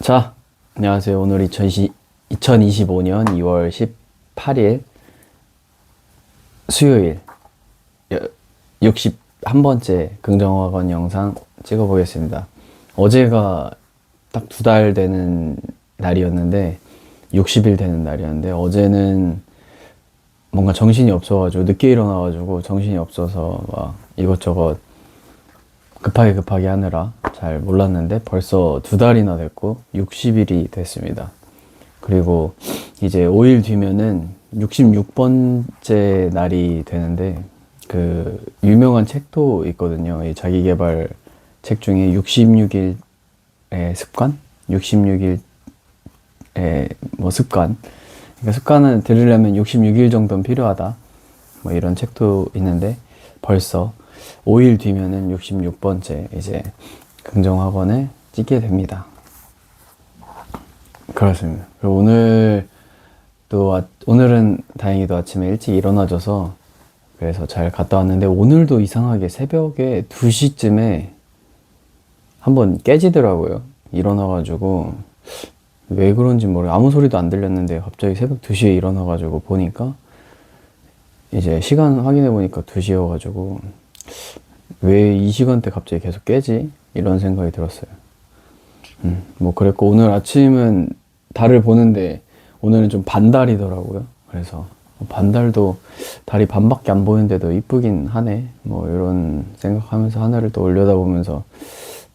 자, 안녕하세요. 오늘 2025년 2월 18일 수요일 61번째 긍정학원 영상 찍어보겠습니다. 어제가 딱 2달 되는 날이었는데 60일 되는 날이었는데 어제는 뭔가 정신이 없어가지고 늦게 일어나가지고 정신이 없어서 막 이것저것 급하게 하느라 잘 몰랐는데 벌써 2달이나 됐고 60일이 됐습니다. 그리고 이제 5일 뒤면은 66번째 날이 되는데 그 유명한 책도 있거든요. 이 자기계발 책 중에 66일의 습관? 66일의 뭐 습관. 그러니까 습관을 들으려면 66일 정도는 필요하다. 뭐 이런 책도 있는데 벌써 5일 뒤면은 66번째 이제 긍정학원을 찍게 됩니다. 그렇습니다. 그리고 오늘은 다행히도 아침에 일찍 일어나줘서 그래서 잘 갔다 왔는데 오늘도 이상하게 새벽에 2시쯤에 한번 깨지더라고요. 일어나가지고 왜 그런지 모르겠어요. 아무 소리도 안 들렸는데 갑자기 새벽 2시에 일어나가지고 보니까 이제 시간 확인해 보니까 2시여가지고 왜 이 시간대 갑자기 계속 깨지? 이런 생각이 들었어요. 뭐 그랬고 오늘 아침은 달을 보는데 오늘은 좀 반달이더라고요. 그래서 반달도 달이 반밖에 안 보이는데도 이쁘긴 하네. 뭐 이런 생각하면서 하늘을 또 올려다보면서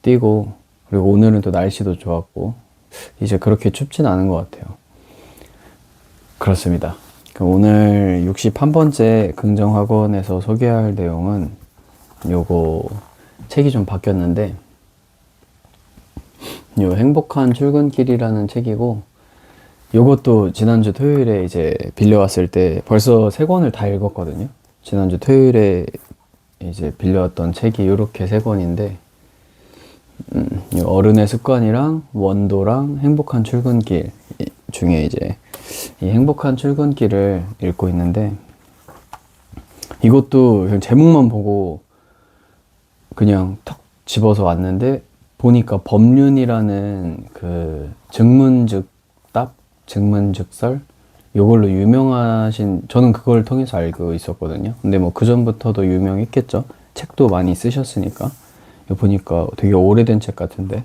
뛰고 그리고 오늘은 또 날씨도 좋았고 이제 그렇게 춥진 않은 것 같아요. 그렇습니다. 오늘 61번째 긍정학원에서 소개할 내용은 요거 책이 좀 바뀌었는데 요 행복한 출근길이라는 책이고 요것도 지난주 토요일에 이제 빌려왔을 때 벌써 3권을 다 읽었거든요. 지난주 토요일에 이제 빌려왔던 책이 요렇게 3권인데 요 어른의 습관이랑 원도랑 행복한 출근길 중에 이제 이 행복한 출근길을 읽고 있는데 이것도 그냥 제목만 보고 그냥 턱 집어서 왔는데 보니까 법륜이라는 그 증문즉답, 증문즉설 요걸로 유명하신 저는 그걸 통해서 알고 있었거든요. 근데 뭐 그 전부터도 유명했겠죠. 책도 많이 쓰셨으니까. 이거 보니까 되게 오래된 책 같은데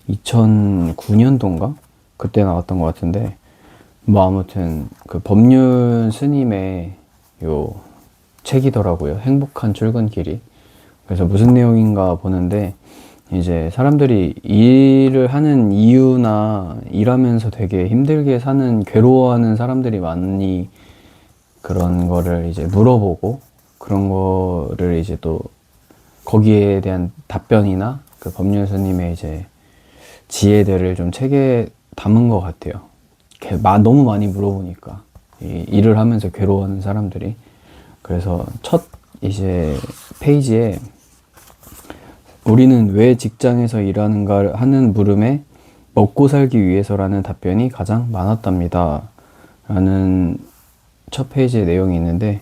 2009년도인가? 그때 나왔던 것 같은데 뭐 아무튼 그 법륜 스님의 요 책이더라고요. 행복한 출근길이. 그래서 무슨 내용인가 보는데 이제 사람들이 일을 하는 이유나 일하면서 되게 힘들게 사는 괴로워하는 사람들이 많이 그런 거를 이제 물어보고 그런 거를 이제 또 거기에 대한 답변이나 그 법륜 스님의 이제 지혜들을 좀 책에 담은 것 같아요. 너무 많이 물어보니까 일을 하면서 괴로워하는 사람들이. 그래서 첫 이제 페이지에 우리는 왜 직장에서 일하는가 하는 물음에 먹고 살기 위해서라는 답변이 가장 많았답니다. 라는 첫 페이지의 내용이 있는데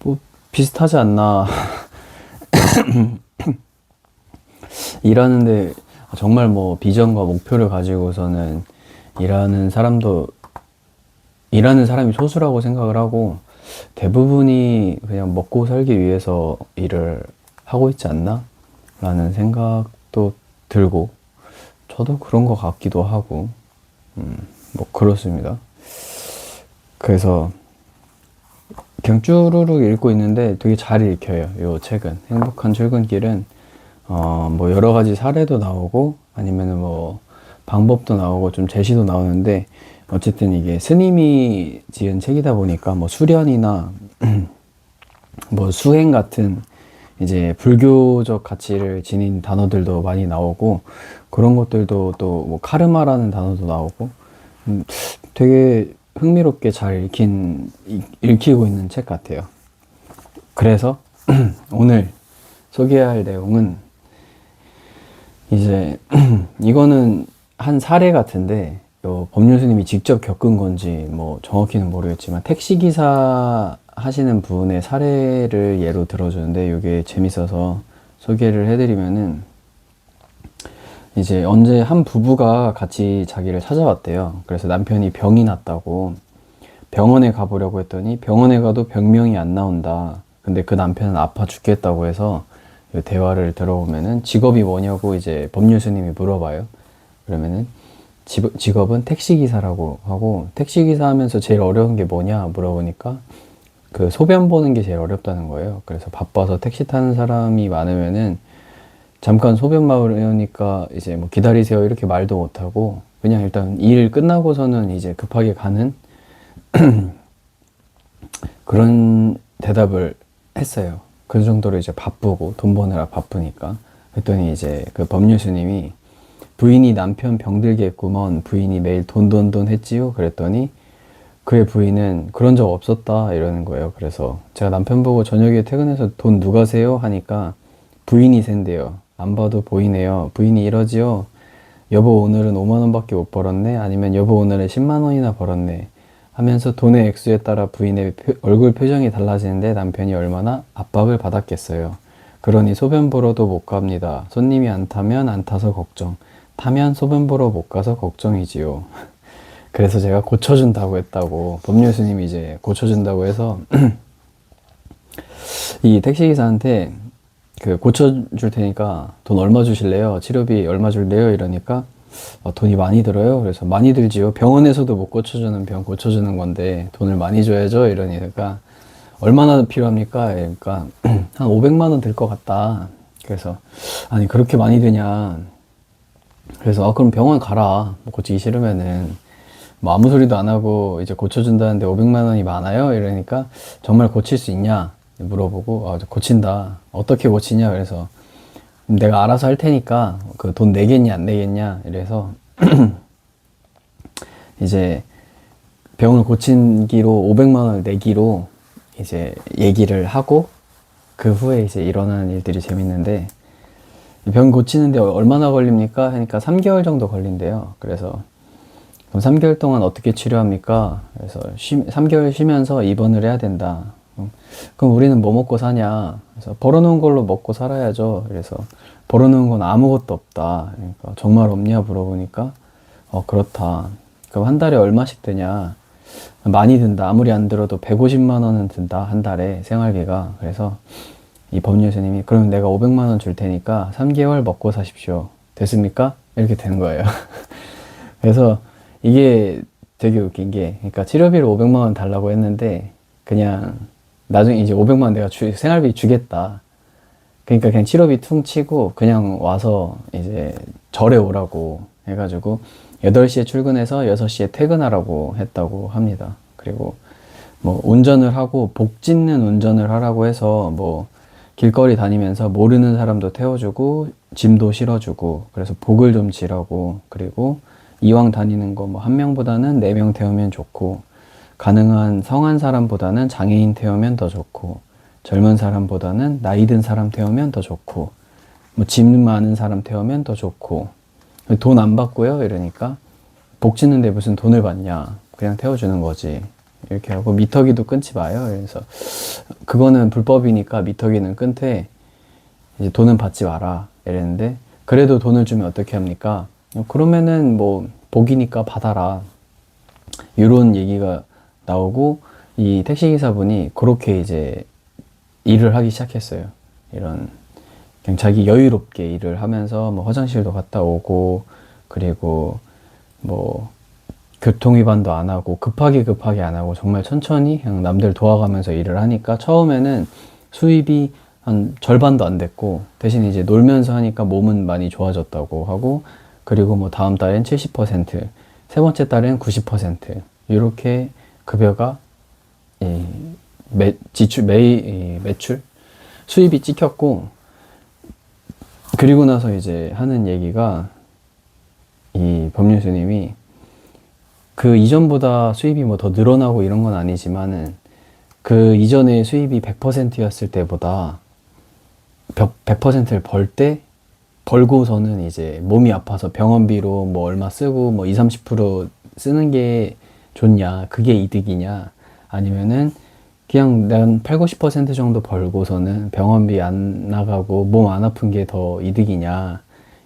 뭐 비슷하지 않나. 일하는데 정말 뭐 비전과 목표를 가지고서는 일하는 사람이 소수라고 생각을 하고 대부분이 그냥 먹고 살기 위해서 일을 하고 있지 않나? 라는 생각도 들고 저도 그런 것 같기도 하고 뭐 그렇습니다. 그래서 그냥 쭈루룩 읽고 있는데 되게 잘 읽혀요. 이 책은 행복한 출근길은 뭐 여러 가지 사례도 나오고 아니면은 뭐 방법도 나오고 좀 제시도 나오는데 어쨌든 이게 스님이 지은 책이다 보니까 뭐 수련이나 뭐 수행 같은 이제 불교적 가치를 지닌 단어들도 많이 나오고 그런 것들도 또 뭐 카르마라는 단어도 나오고 되게 흥미롭게 잘 읽히고 있는 책 같아요. 그래서 오늘 소개할 내용은 이제 이거는 한 사례 같은데 법륜 스님이 직접 겪은 건지 뭐 정확히는 모르겠지만 택시기사 하시는 분의 사례를 예로 들어주는데 이게 재밌어서 소개를 해드리면은 이제 언제 한 부부가 같이 자기를 찾아왔대요. 그래서 남편이 병이 났다고 병원에 가보려고 했더니 병원에 가도 병명이 안 나온다. 근데 그 남편은 아파 죽겠다고 해서 이 대화를 들어보면은 직업이 뭐냐고 이제 법률 스님이 물어봐요. 그러면은 직업은 택시기사라고 하고, 택시기사 하면서 제일 어려운 게 뭐냐 물어보니까 그 소변 보는 게 제일 어렵다는 거예요. 그래서 바빠서 택시 타는 사람이 많으면은 잠깐 소변 마려우니까 이제 뭐 기다리세요 이렇게 말도 못하고 그냥 일단 일 끝나고서는 이제 급하게 가는 그런 대답을 했어요. 그 정도로 이제 바쁘고 돈 버느라 바쁘니까. 그랬더니 이제 그 법률 스님이 부인이 남편 병들게 했구먼. 부인이 매일 돈 했지요. 그랬더니 그의 부인은 그런 적 없었다 이러는 거예요. 그래서 제가 남편 보고 저녁에 퇴근해서 돈 누가 세요? 하니까 부인이 센대요. 안 봐도 보이네요. 부인이 이러지요. 여보 오늘은 5만 원밖에 못 벌었네. 아니면 여보 오늘은 10만 원이나 벌었네. 하면서 돈의 액수에 따라 부인의 얼굴 표정이 달라지는데 남편이 얼마나 압박을 받았겠어요. 그러니 소변 보러도 못 갑니다. 손님이 안 타면 안 타서 걱정. 타면 소변 보러 못 가서 걱정이지요. 그래서 제가 고쳐준다고 했다고, 법률 스님이 이제 고쳐준다고 해서 이 택시기사한테 그 고쳐줄 테니까 돈 얼마 주실래요? 치료비 얼마 줄래요? 이러니까 돈이 많이 들어요. 그래서 많이 들지요. 병원에서도 못 고쳐주는 병 고쳐주는 건데 돈을 많이 줘야죠. 이러니까 얼마나 필요합니까? 그러니까 한 500만 원 들 것 같다. 그래서 아니 그렇게 많이 드냐. 그래서 그럼 병원 가라. 뭐 고치기 싫으면은 뭐 아무 소리도 안 하고 이제 고쳐준다는데 500만 원이 많아요? 이러니까 정말 고칠 수 있냐? 물어보고 고친다. 어떻게 고치냐? 그래서 내가 알아서 할 테니까 그 돈 내겠냐 안 내겠냐 이래서 이제 병을 고친기로 500만 원을 내기로 이제 얘기를 하고, 그 후에 이제 일어나는 일들이 재밌는데, 병 고치는데 얼마나 걸립니까? 하니까 3개월 정도 걸린대요. 그래서 그럼 3개월 동안 어떻게 치료합니까? 그래서 3개월 쉬면서 입원을 해야 된다. 그럼 우리는 뭐 먹고 사냐? 그래서 벌어놓은 걸로 먹고 살아야죠. 그래서 벌어놓은 건 아무것도 없다. 그러니까 정말 없냐 물어보니까 그렇다. 그럼 한 달에 얼마씩 드냐? 많이 든다. 아무리 안 들어도 150만 원은 든다. 한 달에 생활비가. 그래서 이 법률 스님이 그럼 내가 500만 원 줄 테니까 3개월 먹고 사십시오. 됐습니까? 이렇게 되는 거예요. 그래서 이게 되게 웃긴 게, 그러니까 치료비를 500만 원 달라고 했는데 그냥 나중에 이제 500만 원 내가 생활비 주겠다. 그러니까 그냥 치료비 퉁 치고 그냥 와서 이제 절에 오라고 해가지고 8시에 출근해서 6시에 퇴근하라고 했다고 합니다. 그리고 뭐 운전을 하고 복 짓는 운전을 하라고 해서 뭐 길거리 다니면서 모르는 사람도 태워주고 짐도 실어주고, 그래서 복을 좀 지라고. 그리고 이왕 다니는 거 뭐 1명보다는 4명 태우면 좋고, 가능한 성한 사람보다는 장애인 태우면 더 좋고, 젊은 사람보다는 나이 든 사람 태우면 더 좋고, 뭐 짐 많은 사람 태우면 더 좋고, 돈 안 받고요. 이러니까 복 짓는데 무슨 돈을 받냐, 그냥 태워주는 거지. 이렇게 하고 미터기도 끊지 마요. 그래서 그거는 불법이니까 미터기는 끊되 이제 돈은 받지 마라 이랬는데, 그래도 돈을 주면 어떻게 합니까? 그러면은 뭐 복이니까 받아라, 이런 얘기가 나오고, 이 택시기사분이 그렇게 이제 일을 하기 시작했어요. 이런 그냥 자기 여유롭게 일을 하면서 뭐 화장실도 갔다 오고, 그리고 뭐 교통위반도 안 하고 급하게 안 하고 정말 천천히 그냥 남들 도와가면서 일을 하니까 처음에는 수입이 한 절반도 안 됐고, 대신 이제 놀면서 하니까 몸은 많이 좋아졌다고 하고, 그리고 뭐 다음 달엔 70%, 세 번째 달엔 90%, 이렇게 급여가 매출 수입이 찍혔고, 그리고 나서 이제 하는 얘기가, 이 법률 스님이 그 이전보다 수입이 뭐 더 늘어나고 이런 건 아니지만은 그 이전에 수입이 100%였을 때보다 100%를 벌고서는 이제 몸이 아파서 병원비로 뭐 얼마 쓰고 뭐 20-30% 쓰는 게 좋냐, 그게 이득이냐, 아니면은 그냥 난 80-90% 정도 벌고서는 병원비 안 나가고 몸 안 아픈 게 더 이득이냐,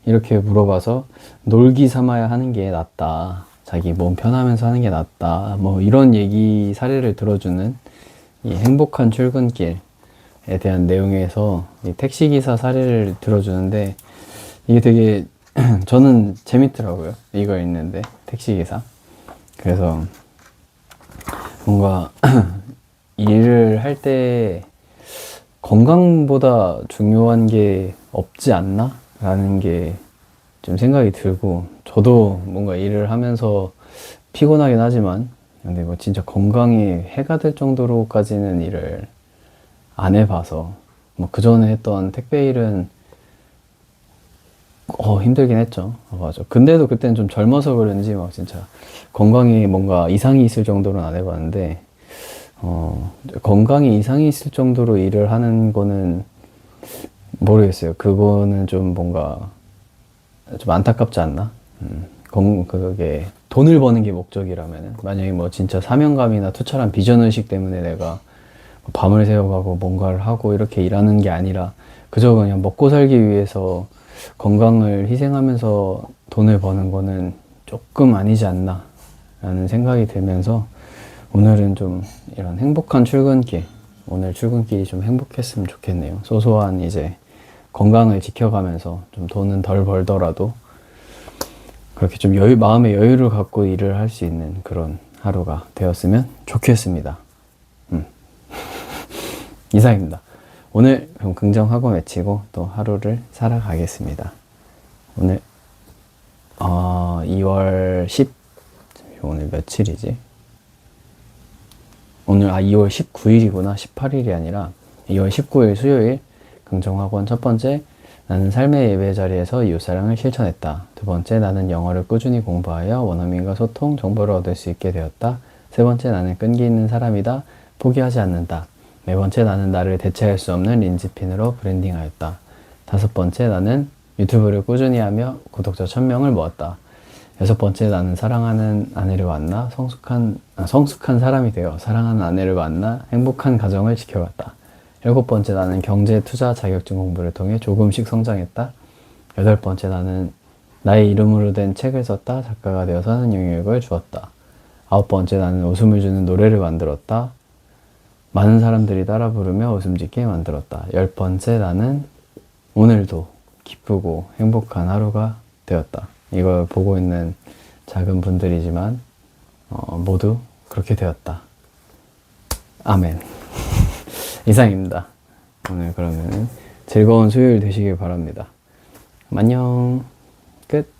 이렇게 물어봐서 놀기 삼아야 하는 게 낫다. 자기 몸 편하면서 하는 게 낫다. 뭐 이런 얘기 사례를 들어주는 이 행복한 출근길에 대한 내용에서 이 택시기사 사례를 들어주는데 이게 되게 저는 재밌더라고요. 이거 읽는데 택시기사. 그래서 뭔가 일을 할 때 건강보다 중요한 게 없지 않나? 라는 게 좀 생각이 들고, 저도 뭔가 일을 하면서 피곤하긴 하지만, 근데 뭐 진짜 건강에 해가 될 정도로까지는 일을 안 해봐서, 뭐 그 전에 했던 택배 일은 힘들긴 했죠. 맞아. 근데도 그때는 좀 젊어서 그런지 막 진짜 건강에 뭔가 이상이 있을 정도로는 안 해봤는데, 건강에 이상이 있을 정도로 일을 하는 거는 모르겠어요. 그거는 좀 뭔가 좀 안타깝지 않나? 그게 돈을 버는 게 목적이라면은, 만약에 뭐 진짜 사명감이나 투철한 비전의식 때문에 내가 밤을 새워가고 뭔가를 하고 이렇게 일하는 게 아니라 그저 그냥 먹고 살기 위해서 건강을 희생하면서 돈을 버는 거는 조금 아니지 않나 라는 생각이 들면서, 오늘은 좀 이런 행복한 출근길, 오늘 출근길이 좀 행복했으면 좋겠네요. 소소한 이제 건강을 지켜가면서 좀 돈은 덜 벌더라도 그렇게 좀 마음의 여유를 갖고 일을 할 수 있는 그런 하루가 되었으면 좋겠습니다. 이상입니다. 오늘 그럼 긍정하고 외치고 또 하루를 살아가겠습니다. 오늘 2월 10 오늘 며칠이지? 오늘 2월 19일이구나. 18일이 아니라 2월 19일 수요일. 긍정학원 첫 번째, 나는 삶의 예배 자리에서 이웃사랑을 실천했다. 두 번째, 나는 영어를 꾸준히 공부하여 원어민과 소통, 정보를 얻을 수 있게 되었다. 세 번째, 나는 끈기 있는 사람이다. 포기하지 않는다. 네 번째, 나는 나를 대체할 수 없는 린지핀으로 브랜딩하였다. 다섯 번째, 나는 유튜브를 꾸준히 하며 구독자 1000명을 모았다. 여섯 번째, 나는 사랑하는 아내를 만나 성숙한 사람이 되어 사랑하는 아내를 만나 행복한 가정을 지켜갔다. 일곱 번째, 나는 경제, 투자, 자격증 공부를 통해 조금씩 성장했다. 여덟 번째, 나는 나의 이름으로 된 책을 썼다. 작가가 되어서 하는 영향력을 주었다. 아홉 번째, 나는 웃음을 주는 노래를 만들었다. 많은 사람들이 따라 부르며 웃음 짓게 만들었다. 열 번째, 나는 오늘도 기쁘고 행복한 하루가 되었다. 이걸 보고 있는 작은 분들이지만 모두 그렇게 되었다. 아멘. 이상입니다. 오늘 그러면 즐거운 수요일 되시길 바랍니다. 안녕. 끝.